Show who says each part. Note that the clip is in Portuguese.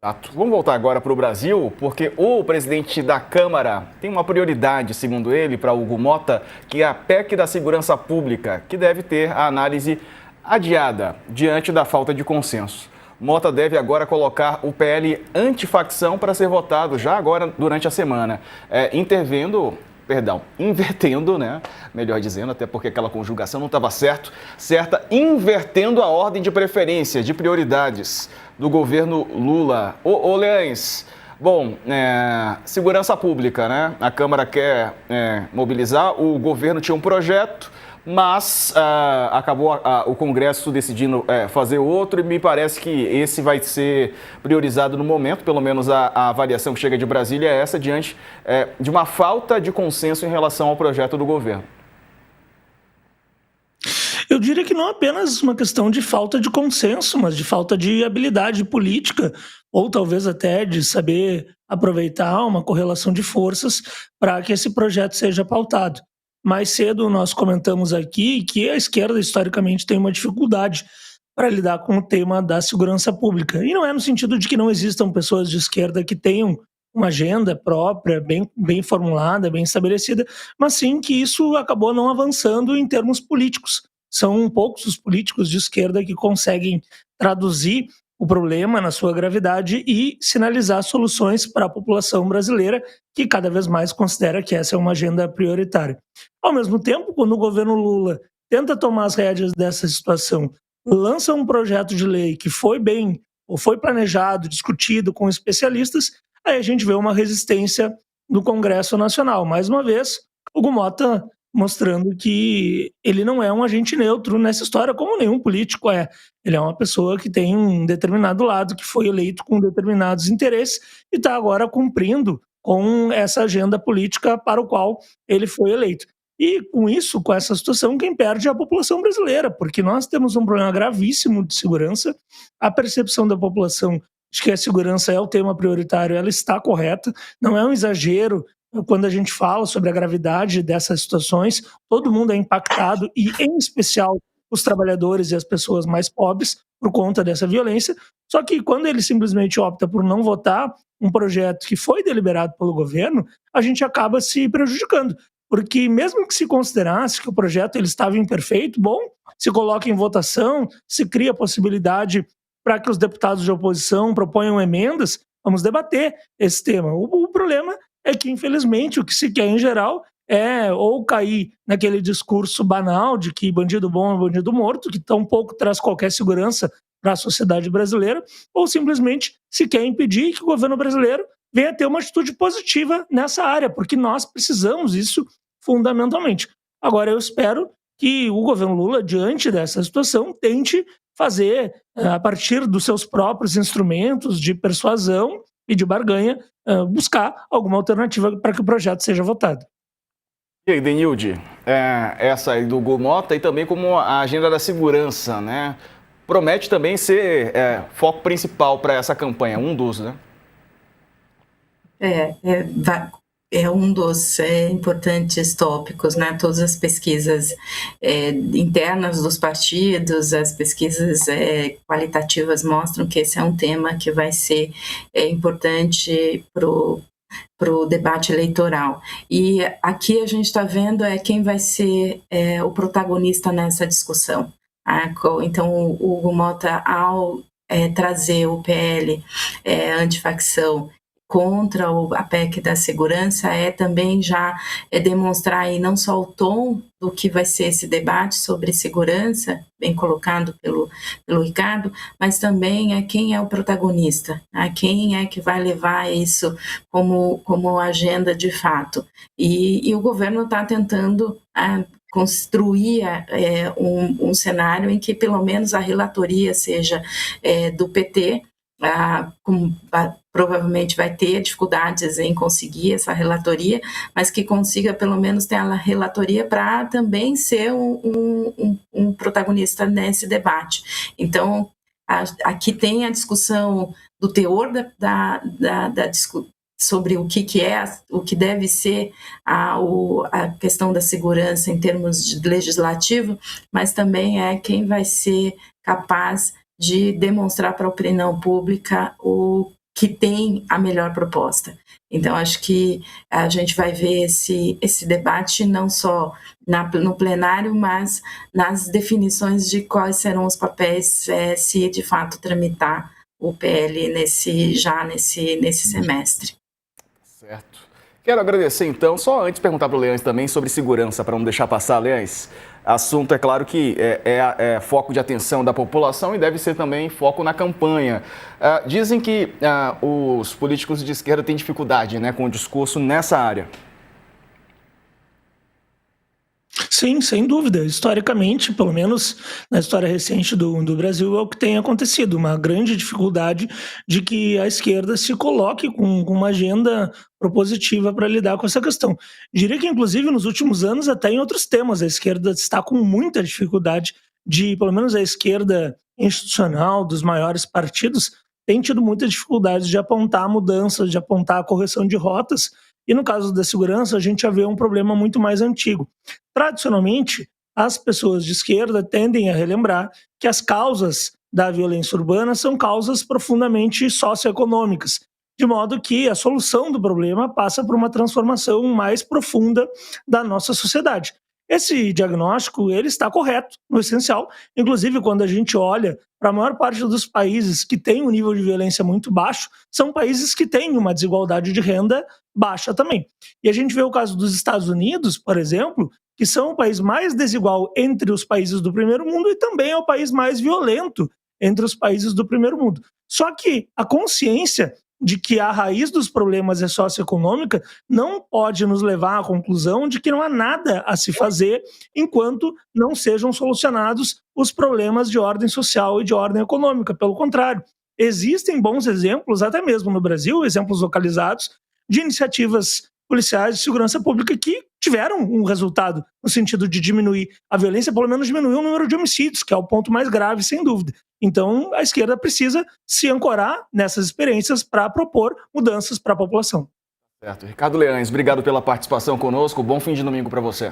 Speaker 1: Exato. Vamos voltar agora para o Brasil, porque o presidente da Câmara tem uma prioridade, segundo ele, para Hugo Mota, que é a PEC da Segurança Pública, que deve ter a análise adiada diante da falta de consenso. Mota deve agora colocar o PL antifacção para ser votado já agora durante a semana, invertendo, né? Melhor dizendo, até porque aquela conjugação não estava certa, invertendo a ordem de preferência, de prioridades do governo Lula. Ô Leães, bom, segurança pública, né? A Câmara quer mobilizar, o governo tinha um projeto, mas acabou o Congresso decidindo fazer outro e me parece que esse vai ser priorizado no momento, pelo menos a avaliação que chega de Brasília é essa, diante de uma falta de consenso em relação ao projeto do governo.
Speaker 2: Eu diria que não é apenas uma questão de falta de consenso, mas de falta de habilidade política, ou talvez até de saber aproveitar uma correlação de forças para que esse projeto seja pautado. Mais cedo nós comentamos aqui que a esquerda historicamente tem uma dificuldade para lidar com o tema da segurança pública. E não é no sentido de que não existam pessoas de esquerda que tenham uma agenda própria, bem formulada, bem estabelecida, mas sim que isso acabou não avançando em termos políticos. São poucos os políticos de esquerda que conseguem traduzir o problema na sua gravidade e sinalizar soluções para a população brasileira, que cada vez mais considera que essa é uma agenda prioritária. Ao mesmo tempo, quando o governo Lula tenta tomar as rédeas dessa situação, lança um projeto de lei que foi planejado, discutido com especialistas, aí a gente vê uma resistência do Congresso Nacional. Mais uma vez, o Mota mostrando que ele não é um agente neutro nessa história, como nenhum político é. Ele é uma pessoa que tem um determinado lado, que foi eleito com determinados interesses e está agora cumprindo com essa agenda política para o qual ele foi eleito. E com isso, com essa situação, quem perde é a população brasileira, porque nós temos um problema gravíssimo de segurança. A percepção da população de que a segurança é o tema prioritário, ela está correta, não é um exagero. Quando a gente fala sobre a gravidade dessas situações, todo mundo é impactado e, em especial, os trabalhadores e as pessoas mais pobres por conta dessa violência. Só que quando ele simplesmente opta por não votar um projeto que foi deliberado pelo governo, a gente acaba se prejudicando. Porque mesmo que se considerasse que o projeto ele estava imperfeito, bom, se coloca em votação, se cria a possibilidade para que os deputados de oposição proponham emendas, vamos debater esse tema. O problema é que, infelizmente, o que se quer em geral é ou cair naquele discurso banal de que bandido bom é bandido morto, que tão pouco traz qualquer segurança para a sociedade brasileira, ou simplesmente se quer impedir que o governo brasileiro venha ter uma atitude positiva nessa área, porque nós precisamos isso fundamentalmente. Agora, eu espero que o governo Lula, diante dessa situação, tente fazer, a partir dos seus próprios instrumentos de persuasão e de barganha, buscar alguma alternativa para que o projeto seja votado.
Speaker 1: E aí, Denilde, essa aí do Hugo Mota e também como a agenda da segurança, né? Promete também ser foco principal para essa campanha, um dos, né?
Speaker 3: É um dos importantes tópicos, né? Todas as pesquisas internas dos partidos, as pesquisas qualitativas mostram que esse é um tema que vai ser importante para o debate eleitoral. E aqui a gente está vendo quem vai ser o protagonista nessa discussão. Então, o Hugo Mota, ao trazer o PL antifacção contra a PEC da segurança, também já demonstrar aí não só o tom do que vai ser esse debate sobre segurança, bem colocado pelo Ricardo, mas também quem é o protagonista, quem é que vai levar isso como agenda de fato. E o governo está tentando construir um cenário em que pelo menos a relatoria seja do PT, provavelmente vai ter dificuldades em conseguir essa relatoria, mas que consiga pelo menos ter a relatoria para também ser um protagonista nesse debate. Então, aqui tem a discussão do teor da sobre o que é, o que deve ser a questão da segurança em termos de legislativo, mas também quem vai ser capaz de demonstrar para a opinião pública o que tem a melhor proposta. Então, acho que a gente vai ver esse debate não só no plenário, mas nas definições de quais serão os papéis se de fato tramitar o PL nesse semestre.
Speaker 1: Certo. Quero agradecer, então, só antes perguntar para o Leães também sobre segurança, para não deixar passar, Leães. Assunto, é claro que é foco de atenção da população e deve ser também foco na campanha. Dizem que os políticos de esquerda têm dificuldade, né, com o discurso nessa área.
Speaker 2: Sim, sem dúvida. Historicamente, pelo menos na história recente do Brasil, é o que tem acontecido. Uma grande dificuldade de que a esquerda se coloque com uma agenda propositiva para lidar com essa questão. Diria que, inclusive, nos últimos anos, até em outros temas, a esquerda está com muita dificuldade pelo menos a esquerda institucional dos maiores partidos, tem tido muita dificuldade de apontar mudanças, de apontar a correção de rotas. E no caso da segurança, a gente já vê um problema muito mais antigo. Tradicionalmente, as pessoas de esquerda tendem a relembrar que as causas da violência urbana são causas profundamente socioeconômicas, de modo que a solução do problema passa por uma transformação mais profunda da nossa sociedade. Esse diagnóstico ele está correto, no essencial, inclusive quando a gente olha para a maior parte dos países que têm um nível de violência muito baixo, são países que têm uma desigualdade de renda baixa também. E a gente vê o caso dos Estados Unidos, por exemplo, que são o país mais desigual entre os países do primeiro mundo e também é o país mais violento entre os países do primeiro mundo. Só que a consciência de que a raiz dos problemas é socioeconômica não pode nos levar à conclusão de que não há nada a se fazer enquanto não sejam solucionados os problemas de ordem social e de ordem econômica. Pelo contrário, existem bons exemplos, até mesmo no Brasil, exemplos localizados, de iniciativas policiais de segurança pública que tiveram um resultado no sentido de diminuir a violência, pelo menos diminuir o número de homicídios, que é o ponto mais grave, sem dúvida. Então, a esquerda precisa se ancorar nessas experiências para propor mudanças para a população.
Speaker 1: Certo. Ricardo Leães, obrigado pela participação conosco. Bom fim de domingo para você.